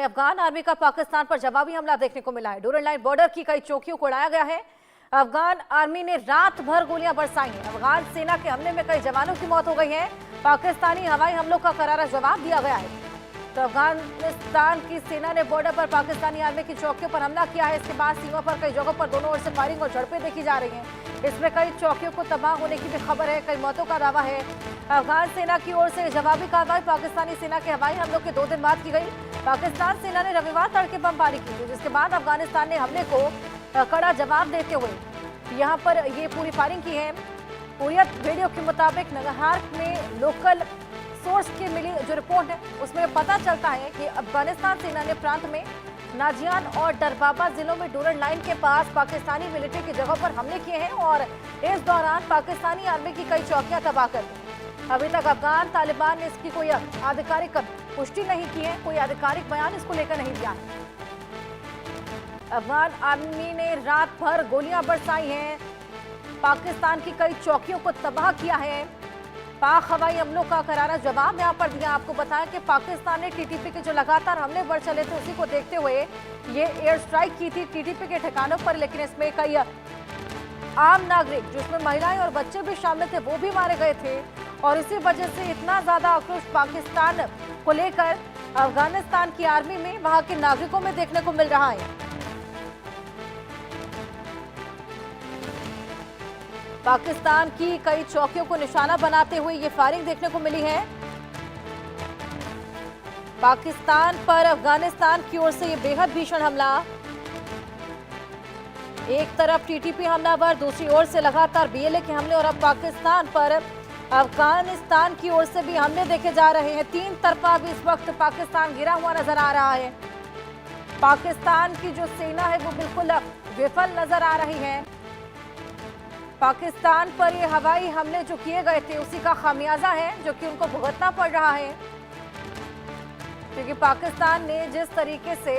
Afghan army का पाकिस्तान पर जवाबी हमला देखने को मिला है। डोरन लाइन बॉर्डर की कई चौकियों को उड़ाया गया है। अफगान आर्मी ने रात भर गोलियां बरसाई हैं। अफगान सेना के हमले में कई जवानों की मौत हो गई है। पाकिस्तानी हवाई हमलों का करारा जवाब दिया गया है। तो अफगानिस्तान की सेना ने बॉर्डर पर पाकिस्तानी आर्मी की चौकियों पर हमला किया है। इसके बाद सीमा पर कई जगहों पर दोनों ओर से फायरिंग और झड़पें देखी जा रही हैं। इसमें कई चौकियों को तबाह होने की भी खबर है, कई मौतों का दावा है। अफगान सेना की ओर से जवाबी कार्रवाई पाकिस्तानी सेना के हवाई हमलों के 2 दिन बाद की गई। पाकिस्तान सेना ने रविवार तड़के बमबारी की थी, जिसके बाद अफगानिस्तान ने हमले को कड़ा जवाब देते हुए यहां पर ये पूरी फायरिंग की है। हुर्रियत वीडियो के मुताबिक नगरहार में लोकल सोर्स की मिली जो रिपोर्ट है उसमें पता चलता है कि अफगानिस्तान सेना ने प्रांत में नाजियान और डरबाबा जिलों में डोरन लाइन के पास पाकिस्तानी मिलिट्री की जगहों पर हमले किए हैं और इस दौरान पाकिस्तानी आर्मी की कई चौकियां तबाह कर दी। अभी तक अफगान तालिबान ने इसकी कोई आधिकारिक पुष्टि नहीं की है, कोई आधिकारिक बयान इसको लेकर नहीं दिया है। अफगान आर्मी ने रात भर गोलियां बरसाई हैं, पाकिस्तान की कई चौकियों को तबाह किया है। पाक हवाई हमलों का करारा जवाब यहां पर दिया। आपको बताया कि पाकिस्तान ने टीटीपी के जो लगातार हमले बढ़ चले थे उसी को देखते हुए ये एयर स्ट्राइक की थी टीटीपी के ठिकानों पर, लेकिन इसमें कई आम नागरिक जिसमें महिलाएं और बच्चे भी शामिल थे वो भी मारे गए थे और इसी वजह से इतना ज्यादा आक्रोश पाकिस्तान को लेकर अफगानिस्तान की आर्मी में वहां के नागरिकों में देखने को मिल रहा है। पाकिस्तान की कई चौकियों को निशाना बनाते हुए ये फायरिंग देखने को मिली है। पाकिस्तान पर अफगानिस्तान की ओर से ये बेहद भीषण हमला, एक तरफ टीटीपी हमलावर, दूसरी ओर से लगातार बीएलए के हमले और अब पाकिस्तान पर अफगानिस्तान की ओर से भी हमले देखे जा रहे हैं। 3 तरफा भी इस वक्त पाकिस्तान गिरा हुआ नजर आ रहा है। पाकिस्तान की जो सेना है वो बिल्कुल विफल नजर आ रही है। पाकिस्तान पर ये हवाई हमले जो किए गए थे उसी का खामियाजा है जो कि उनको भुगतना पड़ रहा है, क्योंकि पाकिस्तान ने जिस तरीके से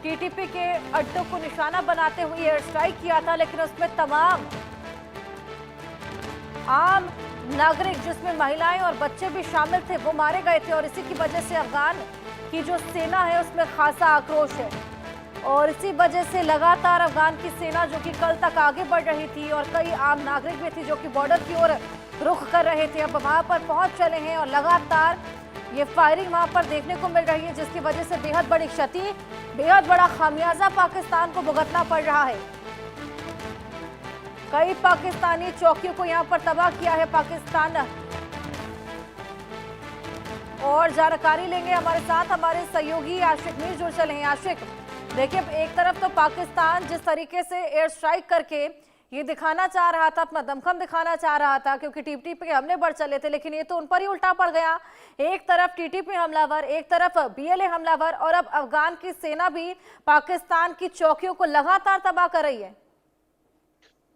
टीटीपी के अड्डों को निशाना बनाते हुए एयर स्ट्राइक किया था, लेकिन उसमें तमाम आम नागरिक जिसमें महिलाएं और बच्चे भी शामिल थे वो मारे गए थे और इसी की वजह से अफगान की जो सेना है उसमें खासा आक्रोश है और इसी वजह से लगातार अफगान की सेना जो कि कल तक आगे बढ़ रही थी और कई आम नागरिक भी थे जो कि बॉर्डर की ओर रुख कर रहे थे, अब वहां पर पहुंच चले हैं और लगातार ये फायरिंग वहां पर देखने को मिल रही है, जिसकी वजह से बेहद बड़ी क्षति, बेहद बड़ा खामियाजा पाकिस्तान को भुगतना पड़ रहा है। कई पाकिस्तानी चौकियों को यहां पर तबाह किया है पाकिस्तान। और जानकारी लेंगे हमारे साथ हमारे सहयोगी आशिक मीर जुड़ चले हैं। आशिक, देखिए एक तरफ तो पाकिस्तान जिस तरीके से एयर स्ट्राइक करके ये दिखाना चाह रहा था, अपना दमखम दिखाना चाह रहा था क्योंकि टीटीपी के हमले बढ़ चले थे, लेकिन ये तो उन पर ही उल्टा पड़ गया। एक तरफ टीटीपी हमलावर, एक तरफ बीएलए हमलावर और अब अफगान की सेना भी पाकिस्तान की चौकियों को लगातार तबाह कर रही है।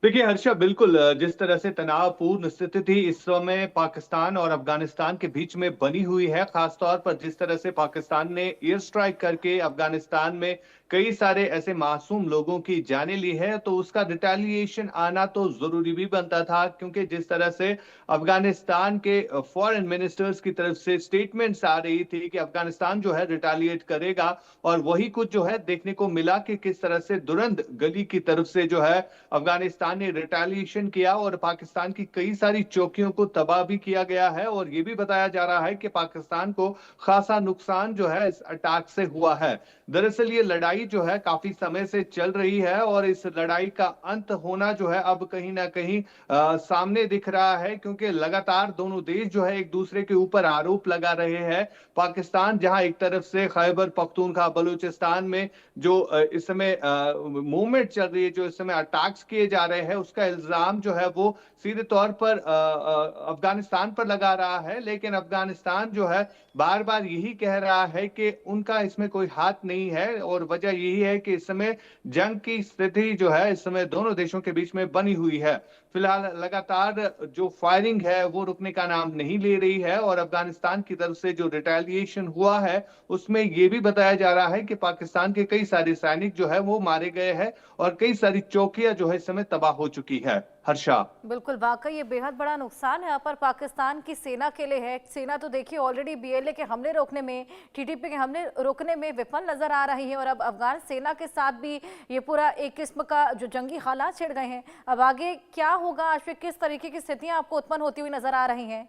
देखिए हर्षा, बिल्कुल जिस तरह से तनावपूर्ण स्थिति थी इस समय पाकिस्तान और अफगानिस्तान के बीच में बनी हुई है, खासतौर पर जिस तरह से पाकिस्तान ने एयर स्ट्राइक करके अफगानिस्तान में कई सारे ऐसे मासूम लोगों की जानें ली है, तो उसका रिटेलिएशन आना तो जरूरी भी बनता था, क्योंकि जिस तरह से अफगानिस्तान के फॉरेन मिनिस्टर्स की तरफ से स्टेटमेंट्स आ रही थी कि अफगानिस्तान जो है रिटेलिएट करेगा, और वही कुछ जो है देखने को मिला कि किस तरह से दुरंद गली की तरफ से जो है अफगानिस्तान ने रिटेलिएशन किया और पाकिस्तान की कई सारी चौकियों को तबाह भी किया गया है। और ये भी बताया जा रहा है कि पाकिस्तान को खासा नुकसान जो है इस अटैक से हुआ है। दरअसल ये लड़ाई जो है काफी समय से चल रही है और इस लड़ाई का अंत होना जो है अब कहीं ना कहीं सामने दिख रहा है, क्योंकि लगातार दोनों देश जो है एक दूसरे के ऊपर आरोप लगा रहे हैं। पाकिस्तान जहां एक तरफ से खैबर पख्तूनख्वा बलूचिस्तान में जो इस समय मूवमेंट चल रही है, जो इस समय अटैक्स किए जा रहे हैं, उसका इल्जाम जो है वो सीधे तौर पर अफगानिस्तान पर लगा रहा है, लेकिन अफगानिस्तान जो है बार बार यही कह रहा है कि उनका इसमें कोई हाथ नहीं है। और वजह यही है कि इस समय जंग की स्थिति जो है इस समय दोनों देशों के बीच में बनी हुई है। फिलहाल लगातार जो फायरिंग है वो रुकने का नाम नहीं ले रही है और अफगानिस्तान की तरफ से जो रिटेलिएशन हुआ है उसमें ये भी बताया जा रहा है कि पाकिस्तान के कई सारे सैनिक जो है वो मारे गए हैं और कई सारी चौकियां जो है इस समय तबाह तबाह हो चुकी है। हर्षा। बिल्कुल, वाकई ये बेहद बड़ा नुकसान यहाँ पर पाकिस्तान की सेना के लिए है। सेना तो देखिए ऑलरेडी बीएलए के हमले रोकने में, टीटीपी के हमले रोकने में विफल नजर आ रही है और अब अफगान सेना के साथ भी ये पूरा एक किस्म का जो जंगी हालात छिड़ गए हैं। अब आगे क्या होगा आशिक, किस तरीके की स्थितियां आपको उत्पन्न होती हुई नजर आ रही हैं?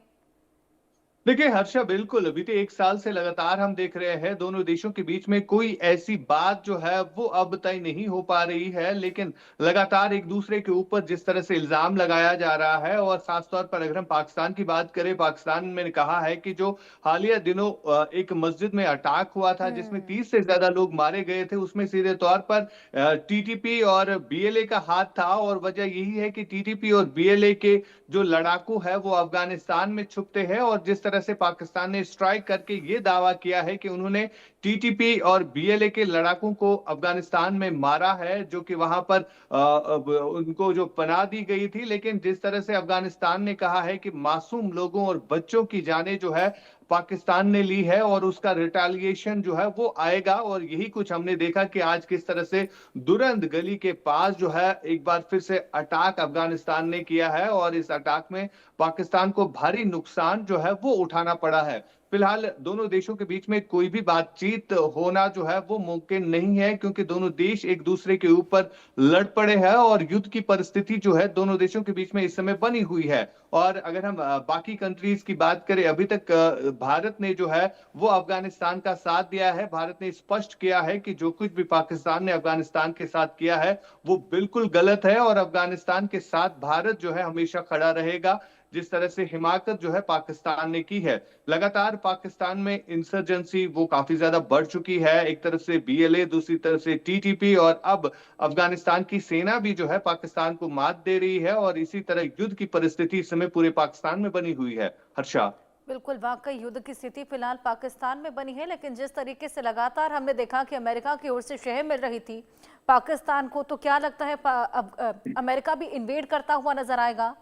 देखिए हर्षा, बिल्कुल बीते एक साल से लगातार हम देख रहे हैं दोनों देशों के बीच में कोई ऐसी बात जो है वो अब तय नहीं हो पा रही है, लेकिन लगातार एक दूसरे के ऊपर जिस तरह से इल्जाम लगाया जा रहा है। और खास तौर पर अगर हम पाकिस्तान की बात करें, पाकिस्तान ने कहा है कि जो हालिया दिनों एक मस्जिद में अटैक हुआ था जिसमें 30 से ज्यादा लोग मारे गए थे, उसमें सीधे तौर पर टीटीपी और बीएलए का हाथ था। और वजह यही है कि टीटीपी और बीएलए के जो लड़ाकू है वो अफगानिस्तान में छुपते हैं और जिस तरह से पाकिस्तान ने स्ट्राइक करके ये दावा किया है कि उन्होंने टीटीपी और बीएलए के लड़ाकों को अफगानिस्तान में मारा है, जो कि वहां पर उनको जो पनाह दी गई थी। लेकिन जिस तरह से अफगानिस्तान ने कहा है कि मासूम लोगों और बच्चों की जानें जो है पाकिस्तान ने ली है और उसका रिटेलिएशन जो है वो आएगा। और यही कुछ हमने देखा कि आज किस तरह से दुरंद गली के पास जो है एक बार फिर से अटैक अफगानिस्तान ने किया है और इस अटैक में पाकिस्तान को भारी नुकसान जो है वो उठाना पड़ा है। फिलहाल दोनों देशों के बीच में कोई भी बातचीत होना जो है वो मुमकिन नहीं है, क्योंकि दोनों देश एक दूसरे के ऊपर लड़ पड़े हैं और युद्ध की परिस्थिति जो है दोनों देशों के बीच में इस समय बनी हुई है। और अगर हम बाकी कंट्रीज की बात करें, अभी तक भारत ने जो है वो अफगानिस्तान का साथ दिया है। भारत ने स्पष्ट किया है कि जो कुछ भी पाकिस्तान ने अफगानिस्तान के साथ किया है वो बिल्कुल गलत है और अफगानिस्तान के साथ भारत जो है हमेशा खड़ा रहेगा। जिस तरह से हिमाकत जो है पाकिस्तान ने की है, लगातार पाकिस्तान में इंसर्जेंसी वो काफी ज्यादा बढ़ चुकी है। एक तरफ से बीएलए, दूसरी तरफ से टीटीपी और अब अफगानिस्तान की सेना भी जो है पाकिस्तान को मात दे रही है और इसी तरह युद्ध की परिस्थिति इस समय पूरे पाकिस्तान में बनी हुई है। हर्षा। बिल्कुल, वाकई युद्ध की स्थिति फिलहाल पाकिस्तान में बनी है, लेकिन जिस तरीके से लगातार हमने देखा कि अमेरिका की ओर से शह मिल रही थी पाकिस्तान को, तो क्या लगता है अब अमेरिका भी इन्वेड करता हुआ नजर आएगा?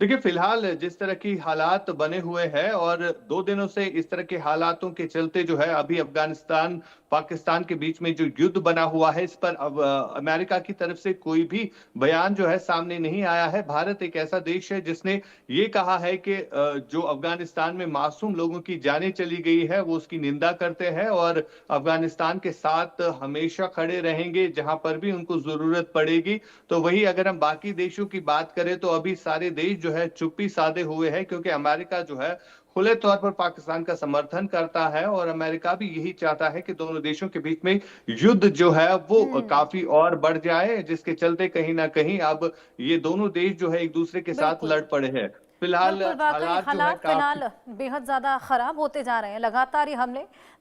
देखिए फिलहाल जिस तरह की हालात बने हुए हैं और 2 दिनों से इस तरह के हालातों के चलते जो है अभी अफगानिस्तान पाकिस्तान के बीच में जो युद्ध बना हुआ है, इस पर अब अमेरिका की तरफ से कोई भी बयान जो है सामने नहीं आया है। भारत एक ऐसा देश है जिसने ये कहा है कि जो अफगानिस्तान में मासूम लोगों की जानें चली गई है वो उसकी निंदा करते हैं और अफगानिस्तान के साथ हमेशा खड़े रहेंगे जहां पर भी उनको जरूरत पड़ेगी। तो वही अगर हम बाकी देशों की बात करें तो अभी सारे देश जो है चुप्पी साधे हुए हैं, क्योंकि अमेरिका जो है खुले तौर पर पाकिस्तान का समर्थन करता है और अमेरिका भी यही चाहता है कि दोनों देशों के बीच में युद्ध जो है वो काफी और बढ़ जाए, जिसके चलते कहीं ना कहीं अब ये दोनों देश जो है एक दूसरे के साथ बिल्कुल लड़ पड़े हैं। फिलहाल बिल्कुल, वाकई हालात जो है हालात काफी फिलहाल बेहद ज्यादा खराब होते जा रहे हैं। लगातार ये हमले